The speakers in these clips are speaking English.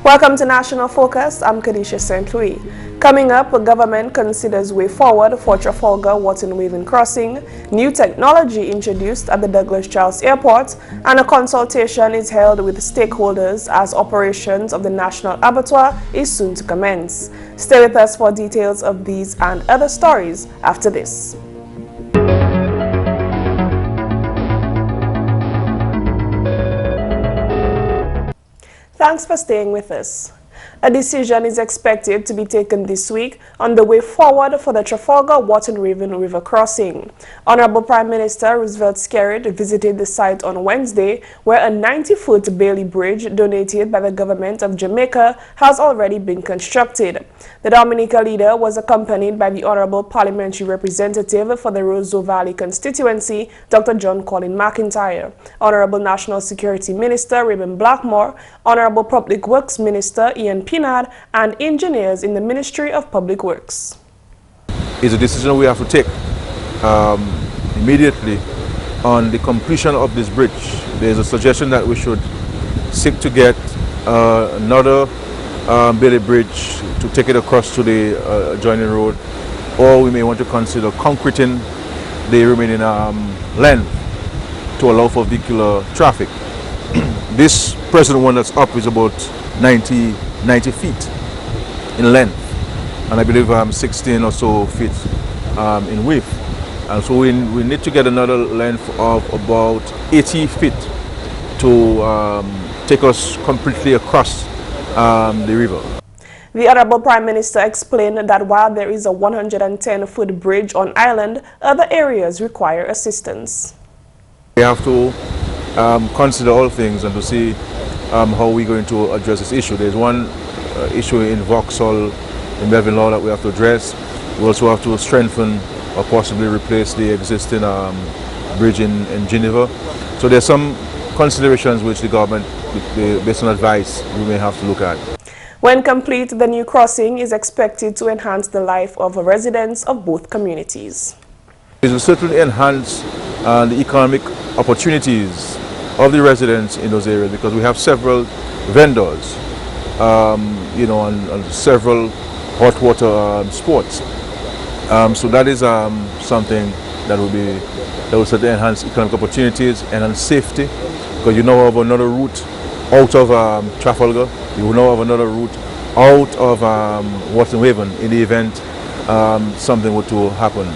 Welcome to National Focus. I'm Kerdisha St. Louis. Coming up, government considers way forward for Trafalgar Wotten Waven crossing, new technology introduced at the Douglas Charles Airport, and a consultation is held with stakeholders as operations of the National Abattoir is soon to commence. Stay with us for details of these and other stories after this. Thanks for staying with us. A decision is expected to be taken this week on the way forward for the Trafalgar Wotten Waven river crossing. Honorable Prime Minister Roosevelt Skerrit visited the site on Wednesday, where a 90-foot Bailey Bridge donated by the government of Jamaica has already been constructed. The Dominica leader was accompanied by the Honorable Parliamentary Representative for the Roseau Valley constituency, Dr. John Colin McIntyre, Honorable National Security Minister Raymond Blackmore, Honorable Public Works Minister Ian Pinard, and engineers in the Ministry of Public Works. It's a decision we have to take immediately on the completion of this bridge. There's a suggestion that we should seek to get another Bailey Bridge to take it across to the adjoining road, or we may want to consider concreting the remaining length to allow for vehicular traffic. This present one that's up is about 90 feet in length, and I believe 16 or so feet in width. And so we need to get another length of about 80 feet to take us completely across the river. The Honorable Prime Minister explained that while there is a 110-foot bridge on island, other areas require assistance. We have to consider all things and to see how we're going to address this issue. There's one issue in Vauxhall, in Melvin Law, that we have to address. We also have to strengthen or possibly replace the existing bridge in Geneva. So there's some considerations which the government, based on advice, we may have to look at. When complete, the new crossing is expected to enhance the life of residents of both communities. It will certainly enhance the economic opportunities of the residents in those areas, because we have several vendors, and several hot water sports. So that is something that will certainly enhance economic opportunities and safety, because you now have another route out of Trafalgar. You now have another route out of Wotten Waven in the event something were to happen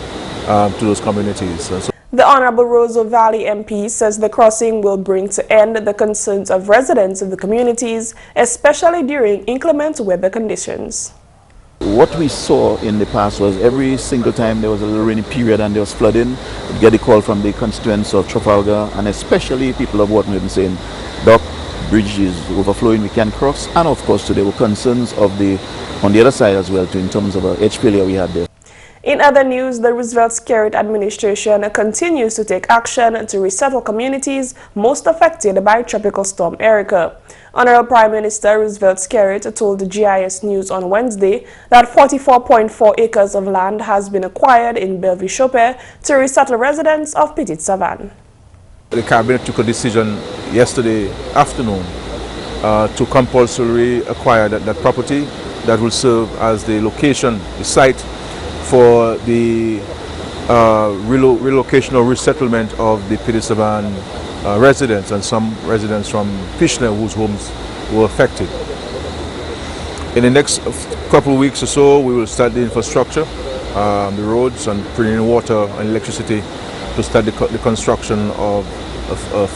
to those communities. The Honorable Roseau Valley MP says the crossing will bring to end the concerns of residents of the communities, especially during inclement weather conditions. What we saw in the past was every single time there was a little rainy period and there was flooding, we'd get a call from the constituents of Trafalgar, and especially people of Wotten Waven saying, "Doc, bridge is overflowing, we can't cross." And of course, there were concerns on the other side as well, too, in terms of a edge failure we had there. In other news, the Roosevelt Skerrit administration continues to take action to resettle communities most affected by Tropical Storm Erica. Honorable Prime Minister Roosevelt Skerrit told the GIS News on Wednesday that 44.4 acres of land has been acquired in Bellevue-Chopin to resettle residents of Petit Savanne. The Cabinet took a decision yesterday afternoon to compulsorily acquire that property that will serve as the location, the site, for the relocation or resettlement of the Petit Savanne residents and some residents from Fishner whose homes were affected. In the next couple of weeks or so, we will start the infrastructure, the roads, and putting in water and electricity to start the construction of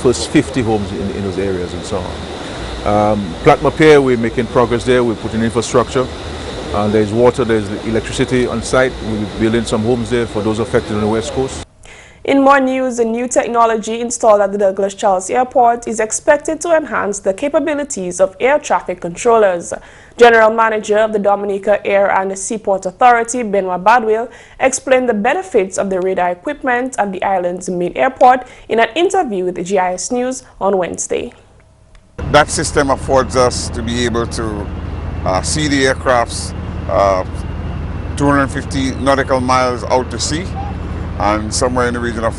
first 50 homes in those areas and so on. Platma, we're making progress there. We're putting infrastructure. There's water, there's electricity on site. We'll be building some homes there for those affected on the West Coast. In more news, a new technology installed at the Douglas Charles Airport is expected to enhance the capabilities of air traffic controllers. General Manager of the Dominica Air and Seaport Authority, Benoit Badwell, explained the benefits of the radar equipment at the island's main airport in an interview with the GIS News on Wednesday. That system affords us to be able to see the aircrafts 250 nautical miles out to sea and somewhere in the region of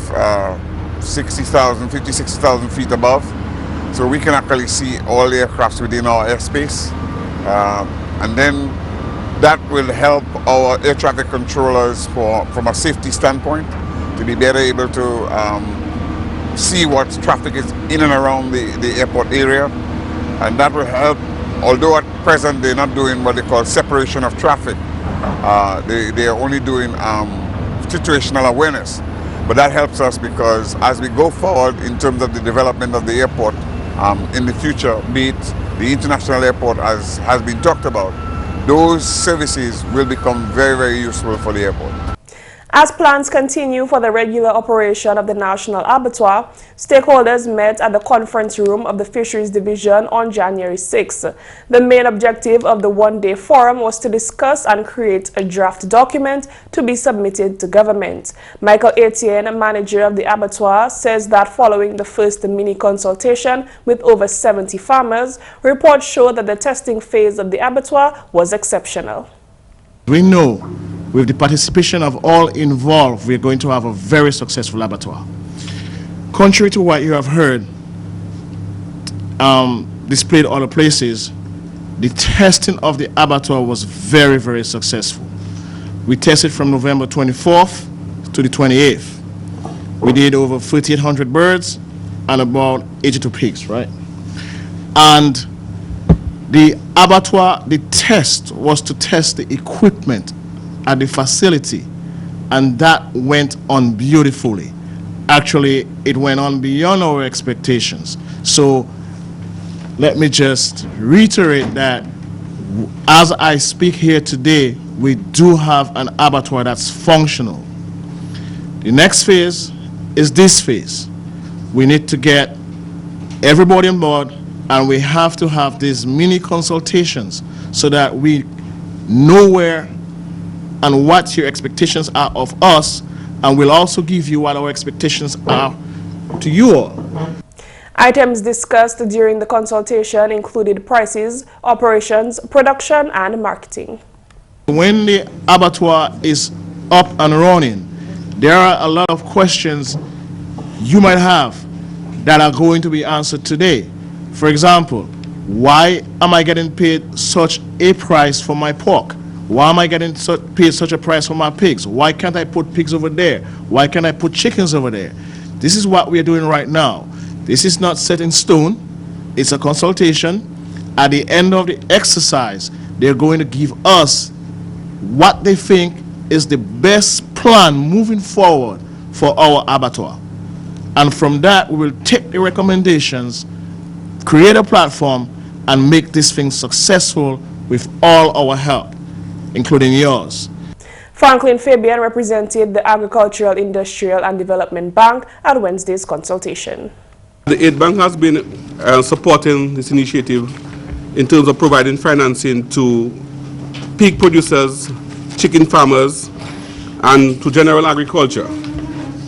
50-60,000 feet above. So we can actually see all the aircrafts within our airspace. And then that will help our air traffic controllers from a safety standpoint to be better able to see what traffic is in and around the airport area. And that will help, although at present they're not doing what they call separation of traffic. They are only doing situational awareness. But that helps us because as we go forward in terms of the development of the airport in the future, be it the international airport as has been talked about, those services will become very, very useful for the airport. As plans continue for the regular operation of the National Abattoir, stakeholders met at the conference room of the Fisheries Division on January 6. The main objective of the one-day forum was to discuss and create a draft document to be submitted to government. Michael Etienne, manager of the abattoir, says that following the first mini consultation with over 70 farmers, reports show that the testing phase of the abattoir was exceptional. We know with the participation of all involved, we're going to have a very successful abattoir. Contrary to what you have heard displayed other places, the testing of the abattoir was very, very successful. We tested from November 24th to the 28th. We did over 1,300 birds and about 82 pigs, right? And the abattoir, the test was to test the equipment at the facility, and that went on beautifully. Actually, it went on beyond our expectations. So let me just reiterate that as I speak here today, we do have an abattoir that's functional. The next phase is this phase. We need to get everybody on board, and we have to have these mini consultations so that we know where and what your expectations are of us, and we'll also give you what our expectations are to you all. Items discussed during the consultation included prices, operations, production, and marketing. When the abattoir is up and running, there are a lot of questions you might have that are going to be answered today. For example, why am I getting paid such a price for my pork? Why am I getting paid such a price for my pigs? Why can't I put pigs over there? Why can't I put chickens over there? This is what we are doing right now. This is not set in stone. It's a consultation. At the end of the exercise, they're going to give us what they think is the best plan moving forward for our abattoir. And from that, we will take the recommendations, create a platform, and make this thing successful with all our help, including yours. Franklin Fabian represented the Agricultural, Industrial and Development Bank at Wednesday's consultation. The Aid Bank has been supporting this initiative in terms of providing financing to pig producers, chicken farmers, and to general agriculture.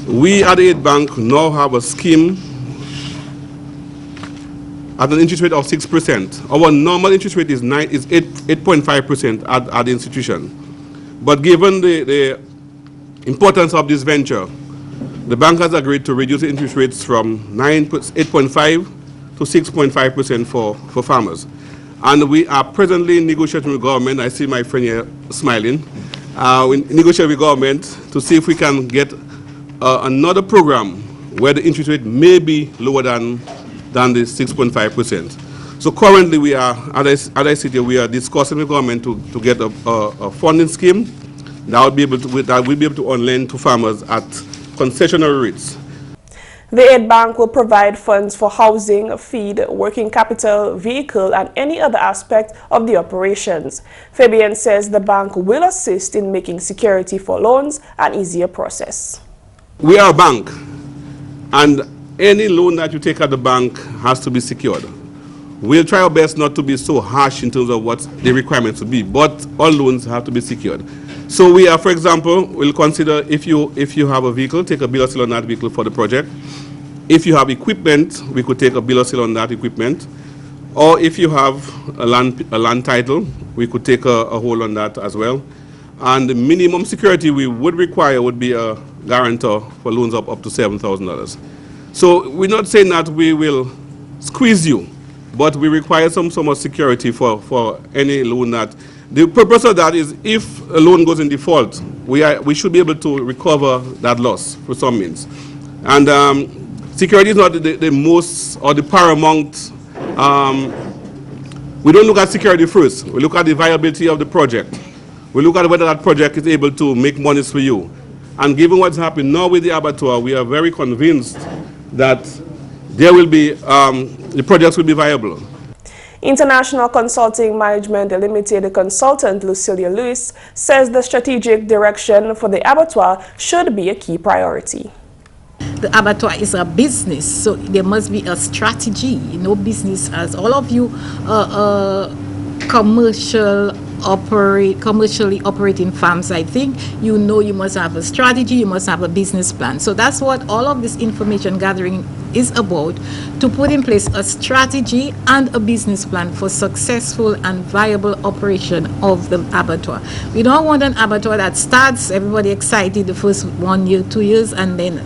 We at the Aid Bank now have a scheme at an interest rate of 6%. Our normal interest rate is 8.5% at the institution. But given the importance of this venture, the bank has agreed to reduce the interest rates from 8.5 to 6.5% for farmers. And we are presently negotiating with government. I see my friend here smiling. We negotiate with government to see if we can get another program where the interest rate may be lower than the 6.5%. So currently we are, as I sit here, we are discussing with government to get a funding scheme that will be able to on-lend to farmers at concessionary rates. The Aid Bank will provide funds for housing, feed, working capital, vehicle, and any other aspect of the operations. Fabian says the bank will assist in making security for loans an easier process. We are a bank, and any loan that you take at the bank has to be secured. We'll try our best not to be so harsh in terms of what the requirements will be, but all loans have to be secured. So we are, for example, we'll consider if you have a vehicle, take a bill of sale on that vehicle for the project. If you have equipment, we could take a bill of sale on that equipment. Or if you have a land title, we could take a hold on that as well. And the minimum security we would require would be a guarantor for loans up to $7,000. So we're not saying that we will squeeze you, but we require some sort of security for any loan that. The purpose of that is if a loan goes in default, we should be able to recover that loss for some means. And security is not the most or the paramount. We don't look at security first. We look at the viability of the project. We look at whether that project is able to make money for you. And given what's happening now with the abattoir, we are very convinced that there will be, the projects will be viable. International Consulting Management Limited consultant Luce says the strategic direction for the abattoir should be a key priority. The abattoir is a business, so there must be a strategy. Business, as all of you commercially operating farms, I think you must have a strategy, you must have a business plan. So that's what all of this information gathering is about, to put in place a strategy and a business plan for successful and viable operation of the abattoir. We don't want an abattoir that starts everybody excited the first 1 year, 2 years, and then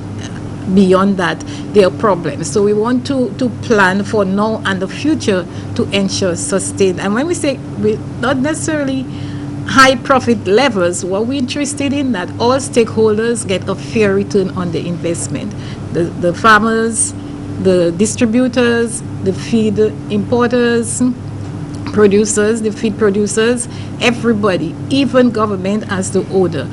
beyond that there are problems. So we want to plan for now and the future to ensure sustained. And when we say we not necessarily high profit levels, what we're interested in that all stakeholders get a fair return on the investment. The farmers, the distributors, the feed importers, producers, the feed producers, everybody, even government as the owner.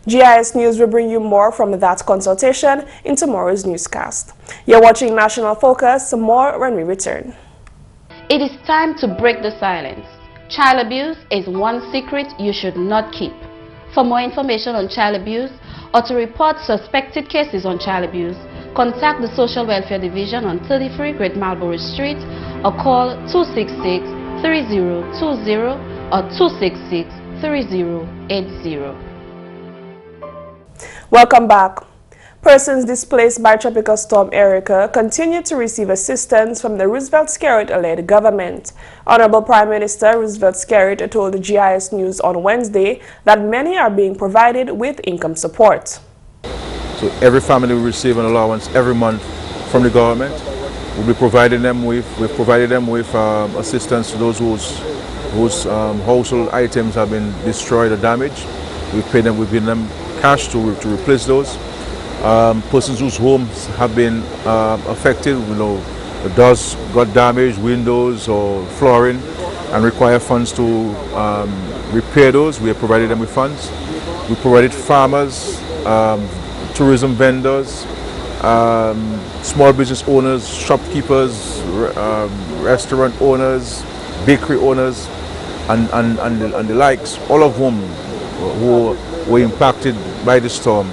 GIS News will bring you more from that consultation in tomorrow's newscast. You're watching National Focus. More when we return. It is time to break the silence. Child abuse is one secret you should not keep. For more information on child abuse or to report suspected cases on child abuse, contact the Social Welfare Division on 33 Great Marlborough Street or call 266-3020 or 266-3080. Welcome back. Persons displaced by Tropical Storm Erica continue to receive assistance from the Roosevelt Skerrit-led government. Honorable Prime Minister Roosevelt Skerrit told the GIS News on Wednesday that many are being provided with income support. So every family will receive an allowance every month from the government. We've provided them with assistance to those whose household items have been destroyed or damaged. We've given them cash to replace those. Persons whose homes have been affected, the doors got damaged, windows or flooring, and require funds to repair those. We have provided them with funds. We provided farmers, tourism vendors, small business owners, shopkeepers, restaurant owners, bakery owners, and the likes, all of whom who were impacted by the storm.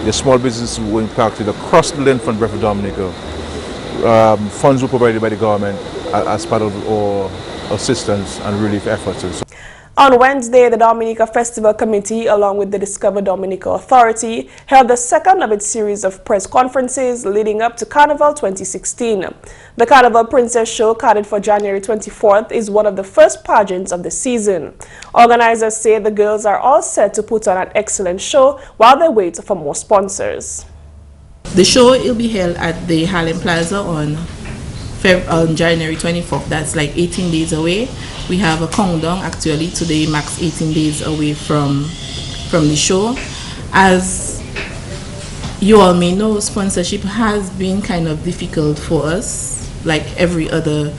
The small businesses were impacted across the length of Dominica. Funds were provided by the government as part of our assistance and relief efforts. On Wednesday, the Dominica Festival Committee, along with the Discover Dominica Authority, held the second of its series of press conferences leading up to Carnival 2016. The Carnival Princess Show, carded for January 24th, is one of the first pageants of the season. Organizers say the girls are all set to put on an excellent show while they wait for more sponsors. The show will be held at the Harlem Plaza on January 24th. That's like 18 days away. We have a countdown actually today, max 18 days away from the show. As you all may know, sponsorship has been kind of difficult for us, like every other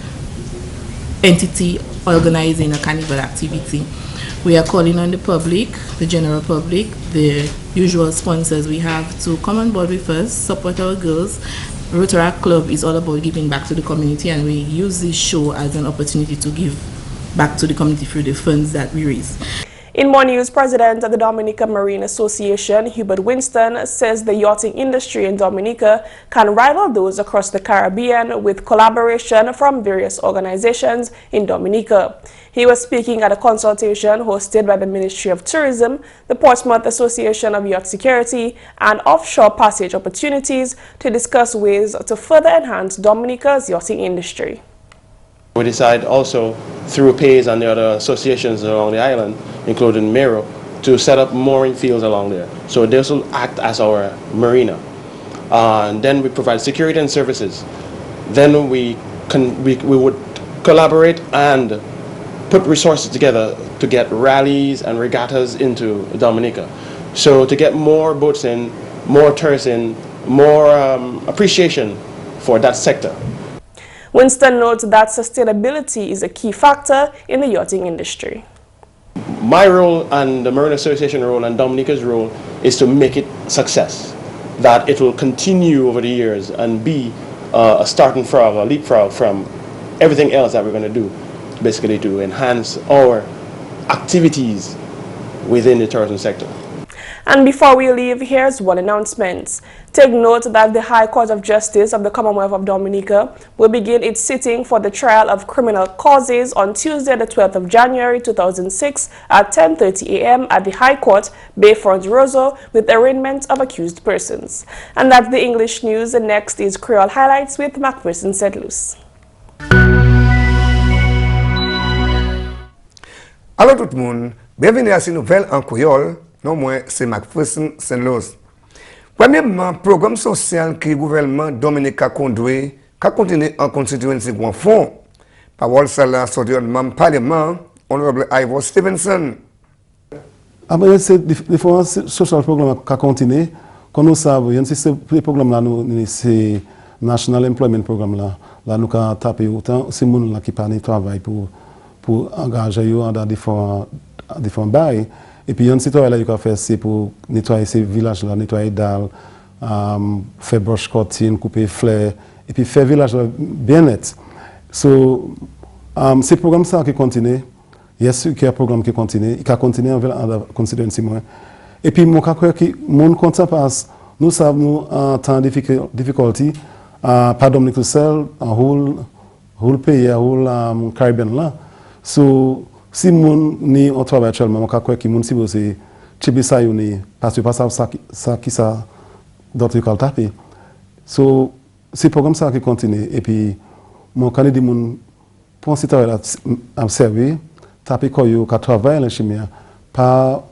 entity organizing a carnival activity. We are calling on the public, the general public, the usual sponsors we have to come on board with us, support our girls. Rotaract Club is all about giving back to the community, and we use this show as an opportunity to give back to the community through the funds that we raise. In more news, President of the Dominica Marine Association, Hubert Winston, says the yachting industry in Dominica can rival those across the Caribbean with collaboration from various organizations in Dominica. He was speaking at a consultation hosted by the Ministry of Tourism, the Portsmouth Association of Yacht Security, and Offshore Passage Opportunities to discuss ways to further enhance Dominica's yachting industry. We decided also through PAYS and the other associations along the island, including Mero, to set up mooring fields along there. So this will act as our marina. And then we provide security and services. Then we would collaborate and put resources together to get rallies and regattas into Dominica. So to get more boats in, more tourists in, more appreciation for that sector. Winston notes that sustainability is a key factor in the yachting industry. My role and the Marine Association role and Dominica's role is to make it success, that it will continue over the years and be a starting frog, a leapfrog from everything else that we're going to do, basically to enhance our activities within the tourism sector. And before we leave, here's one announcement. Take note that the High Court of Justice of the Commonwealth of Dominica will begin its sitting for the trial of criminal causes on Tuesday, the 12th of January 2006 at 10:30 a.m. at the High Court, Bayfront, Roseau, with arraignment of accused persons. And that's the English news. The next is Creole Highlights with McPherson said Luce. Allô tout le monde, bienvenue à cette nouvelle en créole. Non, moi, c'est McPherson Saint-Louis. Premièrement, programme social que le gouvernement Dominica conduit, qui continue en constituency grand fond. Parole ça là, sorti du Parlement, honorable Ivor Stevenson. Après, c'est différents social programmes qui continuent. Comme nous savons, ce programme là, c'est National Employment Programme là. Là, nous avons tapé autant, c'est les gens qui parlent de travail pour engager dans différents bails. Et puis, il y a un citoyen qui a fait c'est pour nettoyer ces villages-là, nettoyer dalles, faire broche cortine, couper fleurs, et puis faire village bien net. So, c'est le programme ça qui continue. Il y a un programme qui continue. Il continue en considération moins. Et puis, mon cas que mon content parce nous savons en temps de difficulté, pas Dominique seul, en whole pays, en whole Caribbean là. So, si mon ni on travaille actuellement, mon cas que mon si c'est Tibisa yoni parce que pas ça qui ça d'autres cas taper. So c'est programme ça qui continue et puis mon candidat mon pense travail observer taper quoi yo ka travail en chimie pas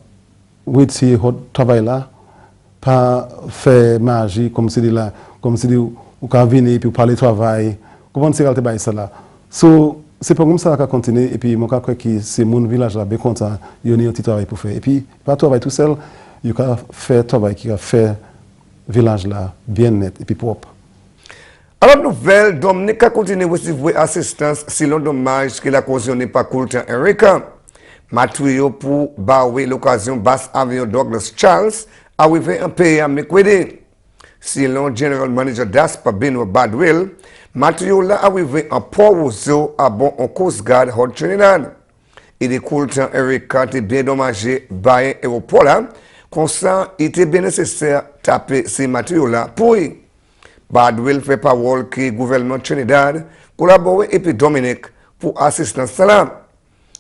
oui si travail là pas faire magie comme si là comme si ou ka venir puis parler travail comment c'est que ça là. So c'est pas comme ça qu'on continue et puis mon cas que c'est mon village là bien content il y a un petit travail pour faire et puis pas travail tout seul il y a faire travail qui a fait village là bien net et puis propre. Alors nouvelle Dominica continue à recevoir assistance si l'on dommage que la cautionné par Coulter Erika matériau pour barouer l'occasion basse avion Douglas Charles arrivé en pays à mercredi. Si l'on General Manager d'ASPA Benoit Badwell matériau là arrivé en Port-Roseau à bon en Coast Guard Hot Trinidad. Et des Coulter Erika était bien dommagé par l'aéroport là. Comme ça, il était bien nécessaire de taper ces matériaux là pour y. Badwell fait parole que le gouvernement Trinidad collabore et puis Dominique pour assistance là.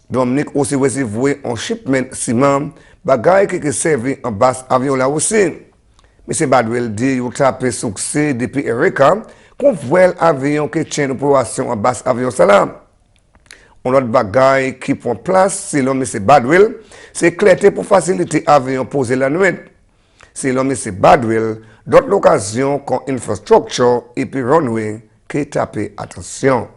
Dominique aussi recevait un shipment ciment, bagaille qui servi en basse avion là aussi. M. Badwell dit qu'il a tapé succès depuis Erika, qu'on voit l'avion qui tient l'opération en basse avion salam. On a des bagailles qui prend place, selon M. Badwell, c'est éclairé pour faciliter l'avion poser la nuit. Selon M. Badwell, d'autres occasions comme infrastructure et puis runway qui tapé attention.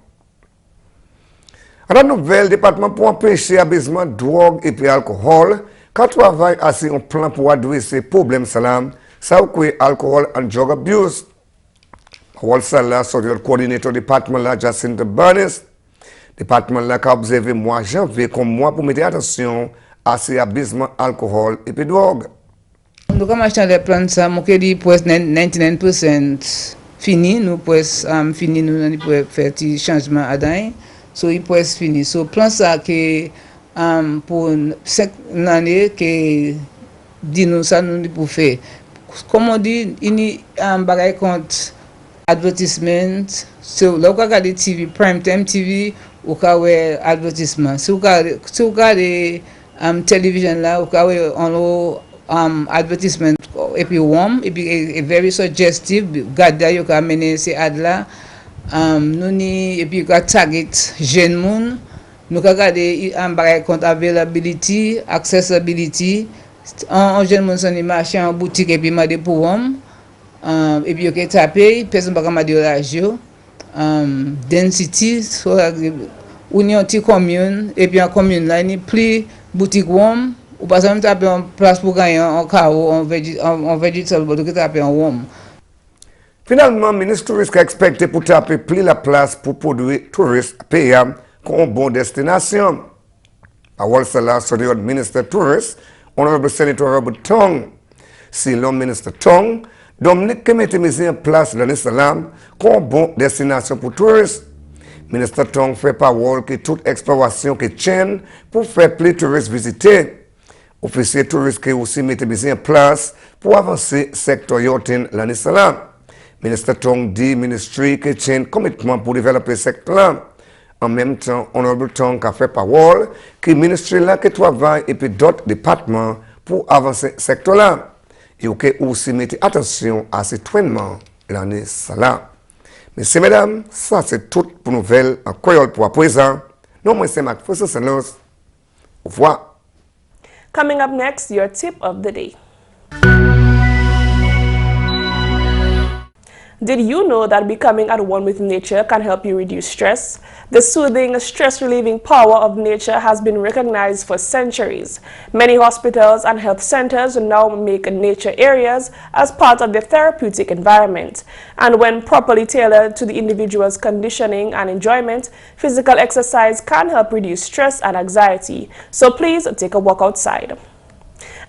À la nouvelle, département pour empêcher l'abaissement de drogue et puis alcool, quand travaille assez un plan pour adresser problème salam, ça ou alcohol and drug abuse. Parole ça là, sur le coordinateur département là, Jacinta Barnes. Département là qui a observé mois janvier comme mois pour mettre attention à ces abaissements alcool et puis drogue. Nous comme acheter les plans ça, moi qui dis presque 99% fini, nous presque fini nous pour faire des changements à dedans. So il presque fini. So plan ça que pour 5 années que dit nous ça nous pour faire. Comme on dit, il y a un bagage contre advertisement. So là, on regarde TV, prime time TV, on regarde advertisement. Si on regarde télévision là, on regarde advertisement et puis warm, et puis very suggestive. Garde yo ka mener ces ad là. Nous ni et puis on target jeune monde. Nous regarde un bagage contre availability, accessibility. En jeune monde sont marché en boutique et puis m'a pour homme et puis OK taper personne pas m'a dire radio density so ou ni yon ti commune, et puis en commune là, ni pli boutique wom, ou pas même taper en place pour gagner en carreau, en vegetable, ou que taper en wom. Finalement, le ministre touriste a expecté pour taper plus la place pour produire touristes payants comme une bonne destination. À Walsala, sur le ministre touriste, Honorable Senator Robert Tong. Si l'homme ministre Tong, Dominique qui mette mis en place dans l'Islam comme une bonne destination pour touristes. Ministre Tong fait parole que toute exploration qui tient pour faire plus de touristes visiter. Officier touriste qui aussi mette mis en place pour avancer le secteur yotin dans l'Islam. Ministre Tong dit ministry qui tient commitment pour développer ce secteur. En même temps, Honorable Tong a fait parole que le ministry là qui travaille et puis d'autres départements pour avancer ce secteur là. Et aussi mettre attention à ce traitement l'année là. Messieurs, mesdames, ça c'est tout pour nouvelles en créole pour à présent. Non, moi c'est McPherson. Au revoir. Coming up next, your tip of the day. Did you know that becoming at one with nature can help you reduce stress? The soothing, stress-relieving power of nature has been recognized for centuries. Many hospitals and health centers now make nature areas as part of their therapeutic environment. And when properly tailored to the individual's conditioning and enjoyment, physical exercise can help reduce stress and anxiety. So please take a walk outside.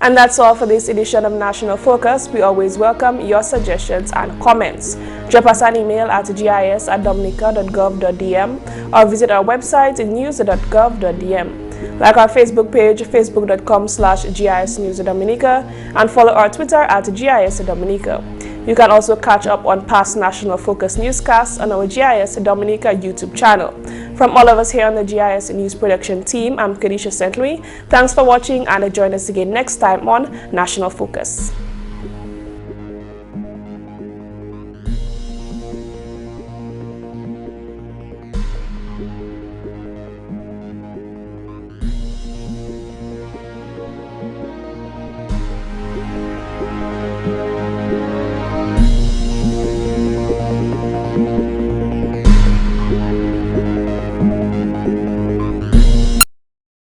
And that's all for this edition of National Focus. We always welcome your suggestions and comments. Drop us an email at gis@dominica.gov.dm or visit our website at news.gov.dm. Like our Facebook page, facebook.com/GIS News Dominica, and follow our Twitter at GIS Dominica. You can also catch up on past National Focus newscasts on our GIS Dominica YouTube channel. From all of us here on the GIS News Production team, I'm Kerdisha St. Louis. Thanks for watching and join us again next time on National Focus.